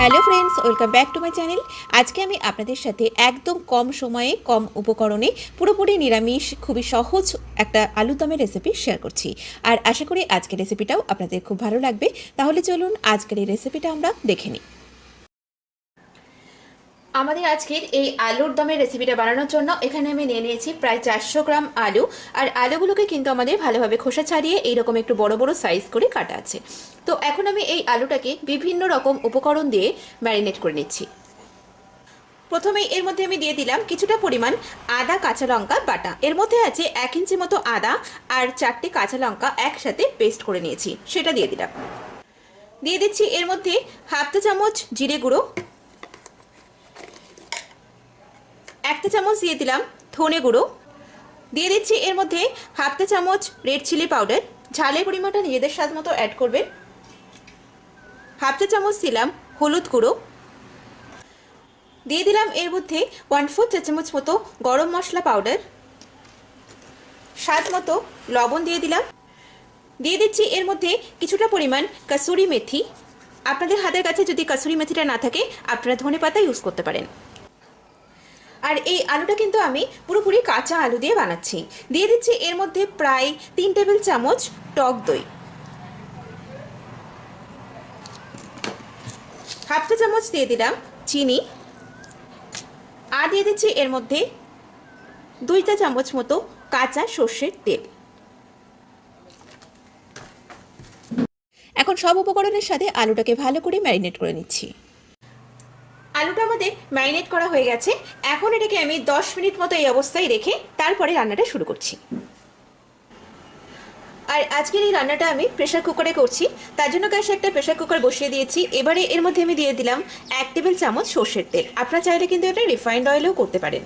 Hello friends, welcome back to my channel. আজকে আমি আপনাদের সাথে একদম কম সময়ে কম উপকরণে পুরোপুরি নিরামিষ খুবই সহজ একটা আলু দমের রেসিপি শেয়ার করছি। আর আশা করি আজকের রেসিপিটাও আপনাদের খুব ভালো লাগবে। তাহলে চলুন আজকের এই রেসিপিটা আমরা দেখে নিই। আমাদের আজকের এই আলুর দমের রেসিপিটা বানানোর জন্য এখানে আমি নিয়ে নিয়েছি প্রায় 400 গ্রাম আলু। আর আলুগুলোকে কিন্তু আমাদের ভালোভাবে খোসা ছাড়িয়ে এইরকম একটু বড় বড় সাইজ করে কাটা আছে। তো এখন আমি এই আলুটাকে বিভিন্ন রকম উপকরণ দিয়ে ম্যারিনেট করে নিচ্ছি। প্রথমেই এর মধ্যে আমি দিয়ে দিলাম কিছুটা পরিমাণ আদা কাঁচা লঙ্কা বাটা। এর মধ্যে আছে 1 ইঞ্চি মতো আদা আর 4টে কাঁচা লঙ্কা একসাথে পেস্ট করে নিয়েছি, সেটা দিয়ে দিলাম। দিয়ে দিচ্ছি এর মধ্যে হাফ চা চামচ জিরে গুঁড়ো, 1 চা চামচ দিয়ে দিলাম ধনে গুঁড়ো, দিয়ে দিচ্ছি এর মধ্যে হাফ চা চামচ রেড চিলি পাউডার, ঝালের পরিমাণটা নিজেদের স্বাদ মতো অ্যাড করবেন। হাফ চা চামচ দিলাম হলুদ গুঁড়ো, দিয়ে দিলাম এর মধ্যে 1/4 চা চামচ মতো গরম মশলা পাউডার, স্বাদ মতো লবণ দিয়ে দিলাম। দিয়ে দিচ্ছি এর মধ্যে কিছুটা পরিমাণ কসুরি মেথি। আপনাদের হাতের কাছে যদি কসুরি মেথিটা না থাকে আপনারা ধনেপাতা ইউজ করতে পারেন। আর এই আলুটা কিন্তু আমি পুরোপুরি কাঁচা আলু দিয়ে বানাচ্ছি। দিয়ে দিচ্ছি এর মধ্যে প্রায় 3 টেবিল চামচ টক দই, হাফ চা চামচ দিয়ে দিলাম চিনি, আর দিয়ে দিচ্ছি এর মধ্যে 2 চা চামচ মতো কাঁচা সর্ষের তেল। এখন সব উপকরণের সাথে আলুটাকে ভালো করে ম্যারিনেট করে নিচ্ছি। আলুটা আমাদের ম্যারিনেট করা হয়ে গেছে। এখন এটাকে আমি 10 মিনিট মতো এই অবস্থায় রেখে তারপরে রান্নাটা শুরু করছি। আর আজকের এই রান্নাটা আমি প্রেসার কুকারে করছি, তার জন্য গ্যাসে একটা প্রেসার কুকার বসিয়ে দিয়েছি। এবারে এর মধ্যে আমি দিয়ে দিলাম 1 টেবিল চামচ সর্ষের তেল। আপনারা চাইলে কিন্তু এটা রিফাইন্ড অয়েলেও করতে পারেন।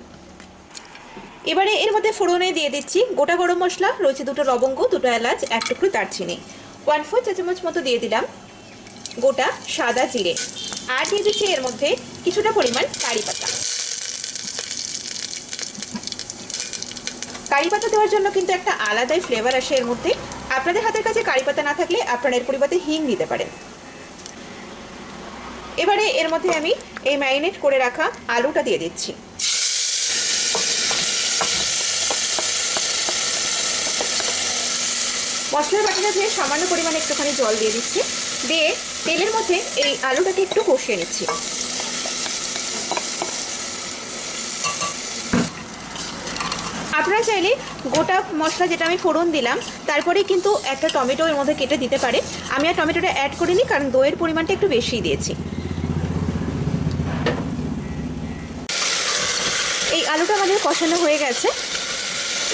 এবারে এর মধ্যে ফোড়নে দিয়ে দিচ্ছি গোটা গরম মশলা, রয়েছে 2টো লবঙ্গ, 2টো এলাচ, 1 টুকরো দারচিনি, 1/4 চা চামচ মতো দিয়ে দিলাম গোটা সাদা জিরে, আর দিয়ে দিচ্ছি এর মধ্যে কিছুটা পরিমাণ কারি পাতা। কারি পাতা দেওয়ার জন্য কিন্তু একটা আলাদাই ফ্লেভার আসে এর মধ্যে। আপনাদের হাতের কাছে কারি পাতা না থাকলে আপনারা এর পরিবর্তে হিং দিতে পারেন। এবারে এর মধ্যে আমি এই ম্যারিনেট করে রাখা আলুটা দিয়ে দিচ্ছি। মশলার বাটিটা দিয়ে সামান্য পরিমাণে একটুখানি জল দিয়ে দিচ্ছি, দিয়ে তেলের মধ্যে এই আলুটাকে একটু কষিয়ে নিচ্ছি। আপনারা চাইলে গোটা মশলা যেটা আমি ফোড়ন দিলাম তারপরে কিন্তু একটা টমেটো এর মধ্যে কেটে দিতে পারে। আমি আর টমেটোটা অ্যাড করিনি, কারণ দইয়ের পরিমাণটা একটু বেশিই দিয়েছি। এই আলুটা আমাদের কষানো হয়ে গেছে।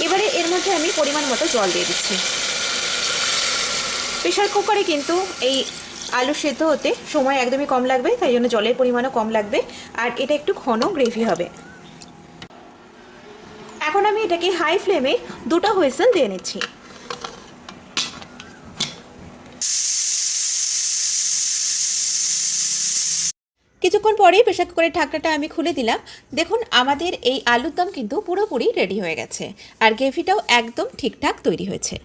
এবারে এর মধ্যে আমি পরিমাণ মতো জল দিয়ে দিচ্ছি। প্রেসার কুকারে কিন্তু এই আলু সেদ্ধ হতে সময় একদমই কম লাগবে, তাই জন্য জলের পরিমাণও কম লাগবে, আর এটা একটু ঘন গ্রেভি হবে। এখন আমি এটাকে হাই ফ্লেমে 2টা হুইসেল দিয়ে নিচ্ছি। কিছুক্ষণ পরেই প্রেসার কুকারের ঢাকনাটা আমি খুলে দিলাম। দেখুন আমাদের এই আলুর দম কিন্তু পুরোপুরি রেডি হয়ে গেছে, আর গ্রেভিটাও একদম ঠিকঠাক তৈরি হয়েছে।